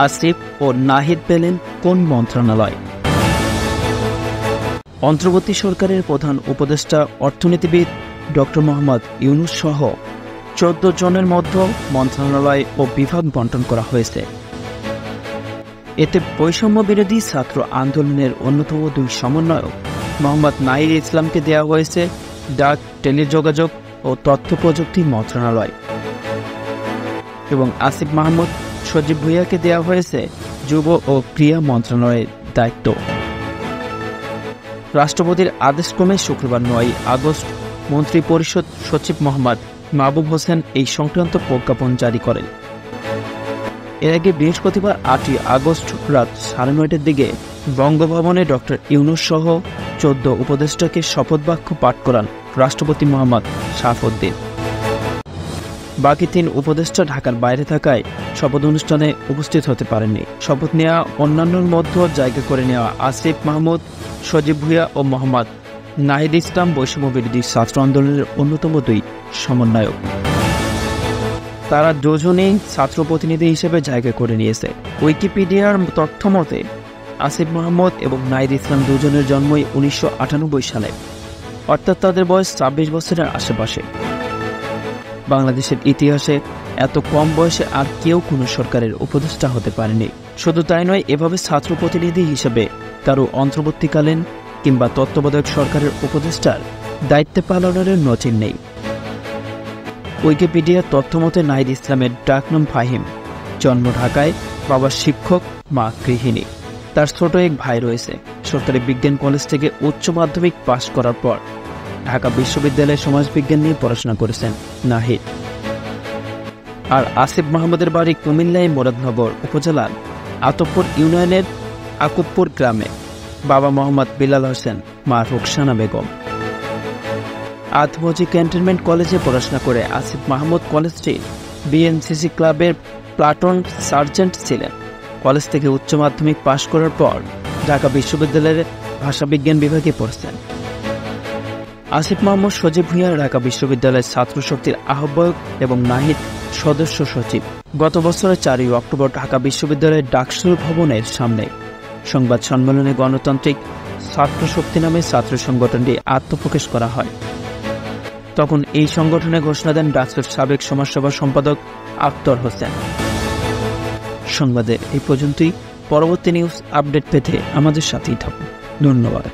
আসিফ ও নাহিদ পেলেন কোন মন্ত্রণালয়? অন্তর্বর্তী সরকারের প্রধান উপদেষ্টা অর্থনীতিবিদ ডক্টর মোহাম্মদ ইউনূস সহ 14 জনের মধ্যে মন্ত্রণালয় ও বিভাগ বণ্টন করা হয়েছে। এতে বৈষম্য বিরোধী ছাত্র আন্দোলনের অন্যতম 2 সমন্বয়ক মোহাম্মদ নাহিদ ইসলামকে দেওয়া হয়েছে ডাক, টেলিযোগাযোগ ও তথ্য প্রযুক্তি মন্ত্রণালয় এবং আসিফ মাহমুদ সজীব ভুঁইয়াকে দেওয়া হয়েছে যুব ও ক্রীড়া মন্ত্রণালয়ের দায়িত্ব। রাষ্ট্রপতির আদেশক্রমে শুক্রবার 9 আগস্ট মন্ত্রিপরিষদ সচিব মোহাম্মদ মাহবুব হোসেন এই সংক্রান্ত প্রজ্ঞাপন জারি করেন। এর আগে বৃহস্পতিবার 8 আগস্ট রাত 9:30টার দিকে বঙ্গভবনে ডক্টর ইউনূস সহ 14 উপদেষ্টাকে শপথ বাক্য পাঠ করান রাষ্ট্রপতি মোহাম্মদ শাহাবুদ্দিন। বাকি 3 উপদেষ্টা ঢাকার বাইরে থাকায় শপথ অনুষ্ঠানে উপস্থিত হতে পারেননি। শপথ নেওয়া অন্যান্যর মধ্যে জায়গা করে নেওয়া আসিফ মাহমুদ, সজীব ভুঁইয়া ও মোহাম্মদ নাহিদ ইসলাম বৈষম্য বিরোধী ছাত্র আন্দোলনের অন্যতম 2 সমন্বয়ক। তারা দুজনেই ছাত্র প্রতিনিধি হিসেবে জায়গা করে নিয়েছে। উইকিপিডিয়ার তথ্য মতে আসিফ মাহমুদ এবং নাহিদ ইসলাম দুজনের জন্মই 1998 সালে, অর্থাৎ তাদের বয়স 26 বছরের আশেপাশে। বাংলাদেশের ইতিহাসে এত কম বয়সে আর কেউ কোনো সরকারের উপদেষ্টা হতে পারেনি। শুধু তাই নয়, এভাবে ছাত্র প্রতিনিধি হিসেবে কারো অন্তর্বর্তীকালীন কিংবা তত্ত্বাবধায়ক সরকারের উপদেষ্টার দায়িত্ব পালনের নজির নেই। উইকিপিডিয়ার তথ্য মতে নাহিদ ইসলামের ডাকনাম ফাহিম, জন্ম ঢাকায়, বাবা শিক্ষক, মা গৃহিণী। তার ছোট এক ভাই রয়েছে। সরকারি বিজ্ঞান কলেজ থেকে উচ্চ মাধ্যমিক পাশ করার পর ঢাকা বিশ্ববিদ্যালয়ে সমাজবিজ্ঞান নিয়ে পড়াশোনা করেছেন নাহিদ। আর আসিফ মাহমুদের বাড়ি কুমিল্লায় মুরাদনগর উপজেলার আতপুর ইউনিয়নের আকুবপুর গ্রামে। বাবা মোহাম্মদ বিলাল হোসেন, মা রুকসানা বেগম। আতমজি ক্যান্টনমেন্ট কলেজে পড়াশোনা করে আসিফ মাহমুদ কলেজটি বিএনসিসি ক্লাবের প্লাটুন সার্জেন্ট ছিলেন। কলেজ থেকে উচ্চ মাধ্যমিক পাশ করার পর ঢাকা বিশ্ববিদ্যালয়ের ভাষাবিজ্ঞান বিভাগে পড়ছেন। আসিফ মাহমুদ সজীব ভুঁইয়া ঢাকা বিশ্ববিদ্যালয়ের ছাত্র শক্তির আহ্বায়ক এবং নাহিদ সদস্য সচিব। গত বছরের 4 অক্টোবর ঢাকা বিশ্ববিদ্যালয়ের ডাকসুর ভবনের সামনে সংবাদ সম্মেলনে গণতান্ত্রিক ছাত্র শক্তি নামে ছাত্র সংগঠনটি আত্মপ্রকাশ করা হয়। তখন এই সংগঠনে ঘোষণা দেন ডাকসুর সাবেক সমাজসেবা সম্পাদক আখতার হোসেন। সংবাদে এই পর্যন্তই। পরবর্তী নিউজ আপডেট পেতে আমাদের সাথেই থাকুন। ধন্যবাদ।